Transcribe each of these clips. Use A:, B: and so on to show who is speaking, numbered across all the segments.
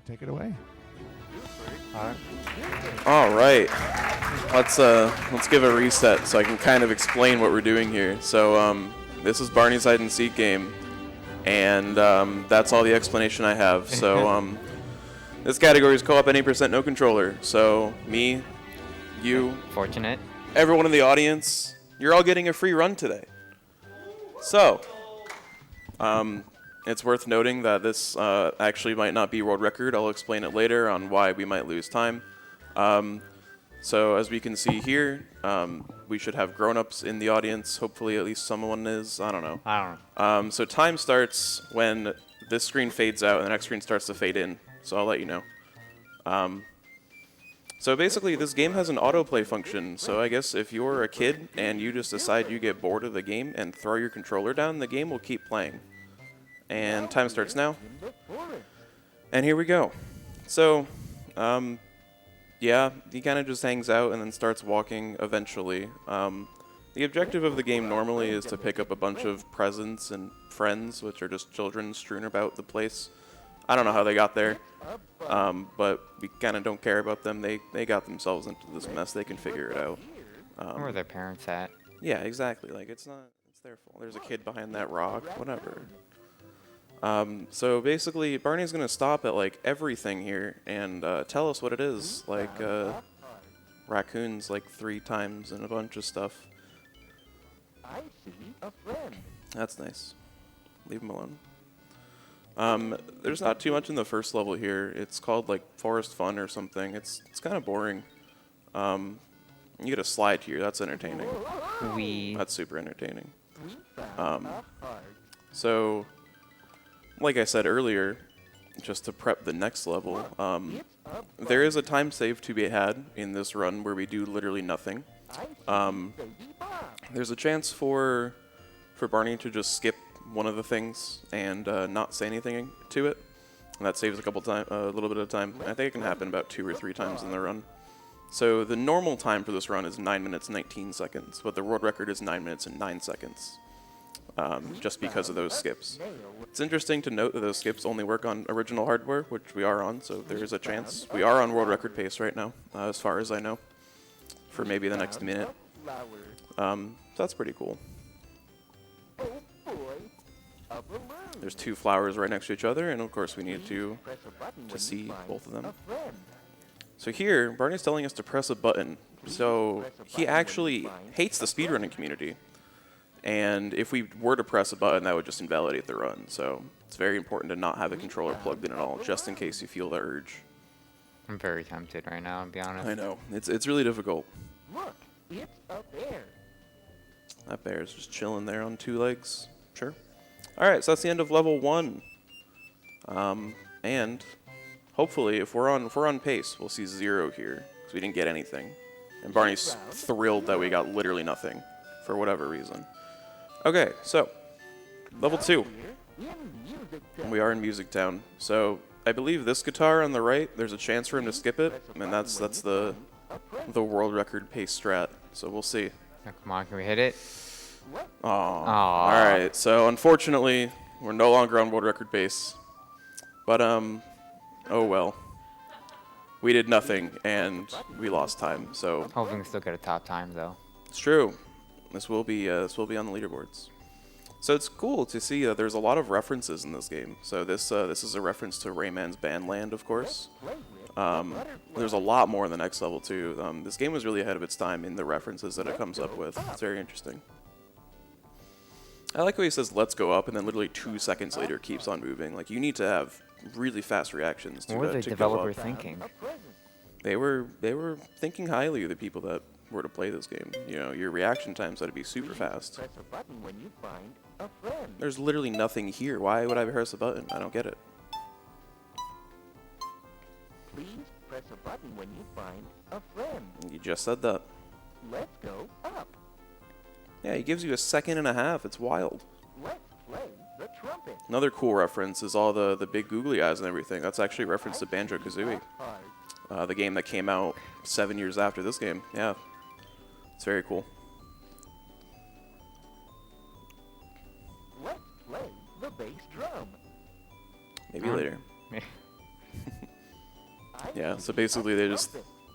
A: take it away.
B: All right. Let's give a reset so I can kind of explain what we're doing here. So this is Barney's hide and seek game, and that's all the explanation I have. So this category is co-op any percent no controller. So me, you,
C: Fortunate.
B: everyone in the audience, you're all getting a free run today. So it's worth noting that this actually might not be world record. I'll explain it later on why we might lose time. So as we can see here, we should have grown-ups in the audience. Hopefully at least someone is. I don't know. So time starts when this screen fades out and the next screen starts to fade in. So I'll let you know. So basically this game has an autoplay function. So I guess if you're a kid and you just decide you get bored of the game and throw your controller down, the game will keep playing. And time starts now. And here we go. So, yeah, he kind of just hangs out and then starts walking eventually. The objective of the game normally is to pick up a bunch of presents and friends, which are just children strewn about the place. I don't know how they got there, but we kind of don't care about them. They got themselves into this mess. They can figure it out.
C: Where are their parents at?
B: Yeah, exactly. Like, it's their fault. There's a kid behind that rock, whatever. So basically, Barney's gonna stop at like everything here and tell us what it is, like raccoons like 3 times and a bunch of stuff.
D: I see a friend.
B: That's nice. Leave him alone. There's not too much in the first level here. It's called like Forest Fun or something. It's kind of boring. You get a slide here. That's entertaining. That's super entertaining. So. Like I said earlier, just to prep the next level, there is a time save to be had in this run where we do literally nothing. There's a chance for Barney to just skip one of the things and not say anything to it, and that saves a little bit of time. I think it can happen about 2 or 3 times in the run. So the normal time for this run is 9 minutes 19 seconds, but the world record is 9 minutes and 9 seconds. Just because of those skips. It's interesting to note that those skips only work on original hardware, which we are on, so there is a chance. We are on world record pace right now, as far as I know, for maybe the next minute. So that's pretty cool. There's 2 flowers right next to each other, and of course we need to see both of them. So here, Barney's telling us to press a button. So he actually hates the speedrunning community. And if we were to press a button, that would just invalidate the run. So it's very important to not have a controller plugged in at all, just in case you feel the urge.
C: I'm very tempted right now, to be honest.
B: I know. It's really difficult.
D: Look, it's a bear.
B: That bear's just chilling there on 2 legs. Sure. All right, so that's the end of level 1. And hopefully, if we're on pace, we'll see 0 here, because we didn't get anything. And Barney's thrilled that we got literally nothing, for whatever reason. Okay, so level 2. We are in Music Town. So I believe this guitar on the right, there's a chance for him to skip it, and that's the world record pace strat. So we'll see.
C: Oh, come on, can we hit it?
B: Aww. All right. So unfortunately, we're no longer on world record pace. But oh well. We did nothing and we lost time. So
C: Hoping we still get a top time though.
B: it's true. This will be on the leaderboards. So it's cool to see that there's a lot of references in this game. So this is a reference to Rayman's Bandland, of course. There's a lot more in the next level too. This game was really ahead of its time in the references that it comes up with. It's very interesting. I like how he says "let's go up" and then literally 2 seconds later keeps on moving. Like, you need to have really fast reactions to
C: What were the
B: to go
C: developer
B: up.
C: thinking?
B: They were thinking highly of the people that were to play this game. You know, your reaction times had to be super fast.
D: Press a button when you find a friend.
B: There's literally nothing here. Why would I press a button? I don't get it.
D: Please press a button when you find a friend.
B: You just said that.
D: Let's go up.
B: Yeah, he gives you a second and a half. It's wild.
D: Let's play the trumpet.
B: Another cool reference is all the big googly eyes and everything. That's actually a reference to Banjo-Kazooie, the game that came out 7 years after this game. Yeah, it's very cool.
D: Let's play the bass drum.
B: Maybe later. Yeah, so basically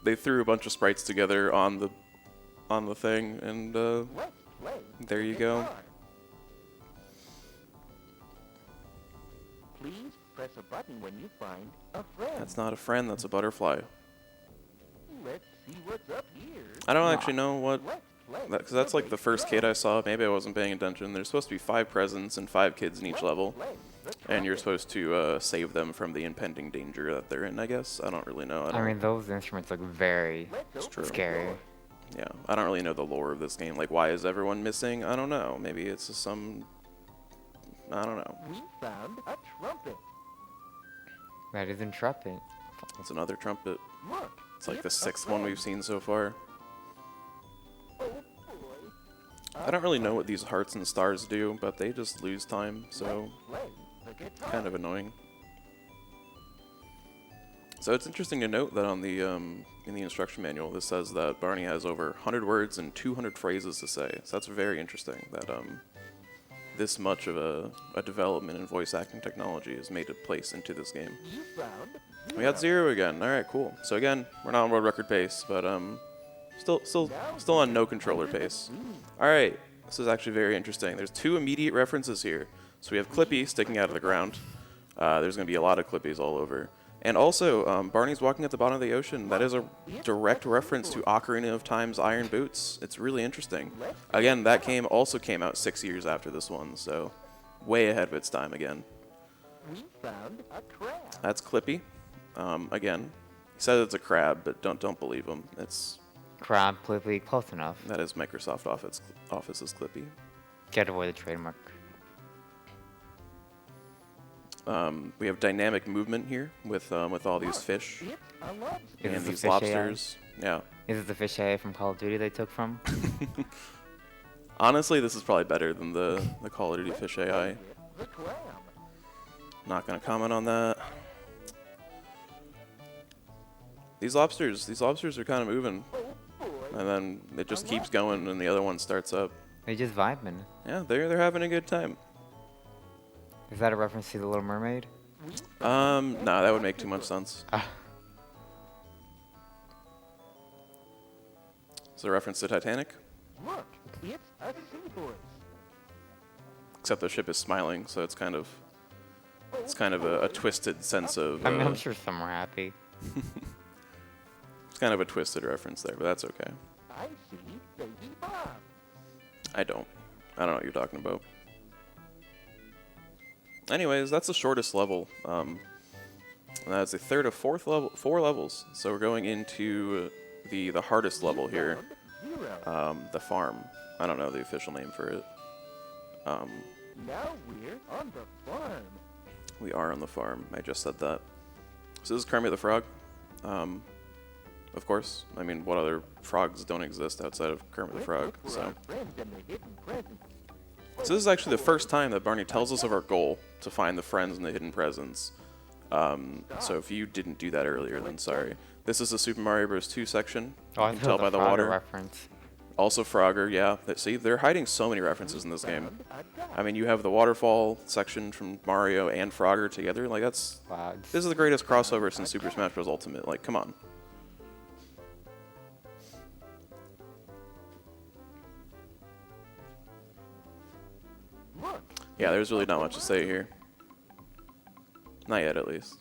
B: they threw a bunch of sprites together on the thing, and there you go.
D: Please press a button when you find a friend.
B: That's not a friend, that's a butterfly.
D: Let's see what's up here.
B: I don't actually know what,
D: Let's play.
B: because that's like the first kid I saw. Maybe I wasn't paying attention. There's supposed to be 5 presents and 5 kids in each level,
D: Play the
B: and you're supposed to save them from the impending danger that they're in, I guess. I don't really know.
C: I mean, those instruments look very
D: Let's
B: true.
C: scary.
B: Yeah, I don't really know the lore of this game. Like, why is everyone missing? I don't know. Maybe it's just some... I don't know.
D: We found a trumpet.
C: That is intrepid.
B: It's another trumpet.
D: Look.
B: It's like the
D: a
B: 6th one we've seen so far.
D: Oh boy.
B: I don't really know what these hearts and stars do, but they just lose time, so
D: Play the guitar.
B: kind of annoying. So it's interesting to note that on the in the instruction manual, this says that Barney has over 100 words and 200 phrases to say. So that's very interesting that this much of a development in voice acting technology has made a place into this game.
D: You found
B: We got 0 again. All right, cool. So again, we're not on world record pace, but still on no controller pace. All right, this is actually very interesting. There's 2 immediate references here. So we have Clippy sticking out of the ground. There's going to be a lot of Clippies all over. And also, Barney's walking at the bottom of the ocean. That is a direct reference to Ocarina of Time's Iron Boots. It's really interesting. Again, that game also came out 6 years after this one, so way ahead of its time again.
D: We found a crab.
B: That's Clippy. Again, he says it's a crab, but don't believe him.
C: Crab, Clippy, close enough.
B: That is Microsoft Office's Clippy.
C: Get away the trademark.
B: We have dynamic movement here with all these fish
D: It's a lobster.
C: Is
B: and
C: this the
B: these
C: fish AI?
B: lobsters. Yeah.
C: Is it the fish AI from Call of Duty they took from?
B: Honestly, this is probably better than the Call of Duty fish AI.
D: The crab.
B: Not gonna comment on that. These lobsters are kind of moving,
D: Oh boy.
B: and then it just keeps going, and the other one starts up.
C: They just vibing.
B: Yeah, they're having a good time.
C: Is that a reference to The Little Mermaid?
B: No, that would make too much sense. It's a reference to Titanic,
D: Look, it's a seahorse.
B: except the ship is smiling, so it's kind of a twisted sense of.
C: I mean, I'm sure some were happy.
B: It's kind of a twisted reference there, but that's okay.
D: I see Baby Bob.
B: I don't know what you're talking about. Anyways, that's the shortest level. That's the 3rd of 4 levels. So we're going into the hardest level here,
D: Zero.
B: the farm. I don't know the official name for it.
D: Now we're on the farm.
B: We are on the farm. I just said that. So this is Kermit the Frog. Of course. I mean, what other frogs don't exist outside of Kermit the Frog?
D: For
B: So.
D: our friends and the hidden presents.
B: So this is actually the first time that Barney tells us of our goal to find the friends and the hidden presents. So if you didn't do that earlier, then sorry. This is the Super Mario Bros. 2 section.
C: Oh, I
B: You can
C: thought
B: tell
C: it
B: by
C: was
B: the
C: a Frogger
B: water.
C: reference.
B: Also Frogger, yeah. See, they're hiding so many references in this game.
D: Found a duck.
B: I mean, you have the waterfall section from Mario and Frogger together. Like, this
C: Wow.
B: is the greatest crossover since Super Smash Bros. Ultimate. Like, come on.
D: Look,
B: Yeah, there's really not much to say here. Not yet, at least.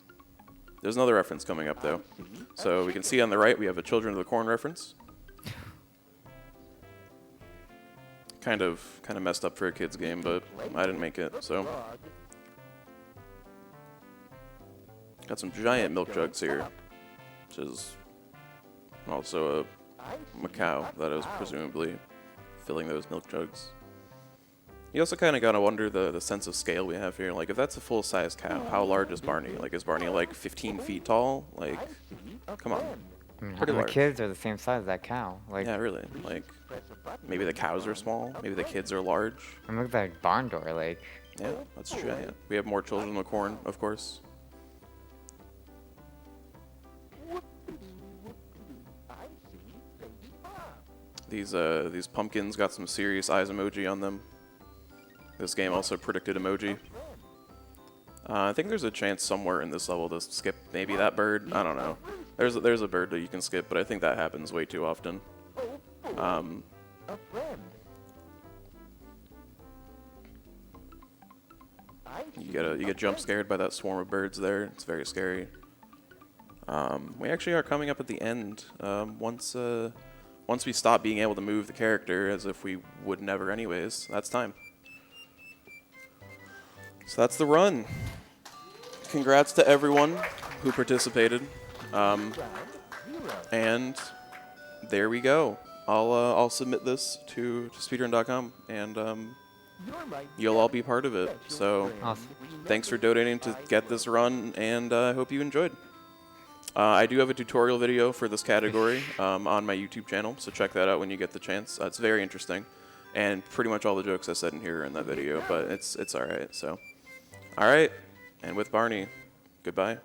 B: There's another reference coming up, though. So we can see on the right we have a Children of the Corn reference. Kind of messed up for a kids game, but I didn't make it. So
D: frog.
B: got some giant milk jugs here, which is also
D: I
B: a cow that is presumably filling those milk jugs. You also kind of gotta wonder the sense of scale we have here. Like, if that's a full-size cow, how large is Barney? Like, is Barney like 15 feet tall? Like,
D: see a
B: come on.
D: friend.
C: I mean,
B: Pretty
C: the
B: large.
C: kids are the same size as that cow. Like,
B: yeah, really. Like,
D: Press a button
B: maybe the
D: when you
B: cows are
D: find
B: small,
D: a
B: maybe the
D: friend.
B: kids are large.
C: and look at that barn door. Like,
B: Yeah, that's true. Yeah. We have more Children of the Corn, of course.
D: I see Baby Bob.
B: These pumpkins got some serious eyes emoji on them. This game also predicted emoji. I think there's a chance somewhere in this level to skip maybe that bird. I don't know. There's a bird that you can skip, but I think that happens way too often.
D: A friend.
B: You get jump scared by that swarm of birds there. It's very scary. We actually are coming up at the end. Once we stop being able to move the character as if we would never anyways, that's time. So that's the run. Congrats to everyone who participated. And there we go. I'll submit this to speedrun.com, and you'll all be part of it. So
C: Awesome.
B: thanks for donating to get this run, and I hope you enjoyed. I do have a tutorial video for this category on my YouTube channel, so check that out when you get the chance. It's very interesting, and pretty much all the jokes I said in here are in that video, but it's all right. So, all right, and with Barney, goodbye.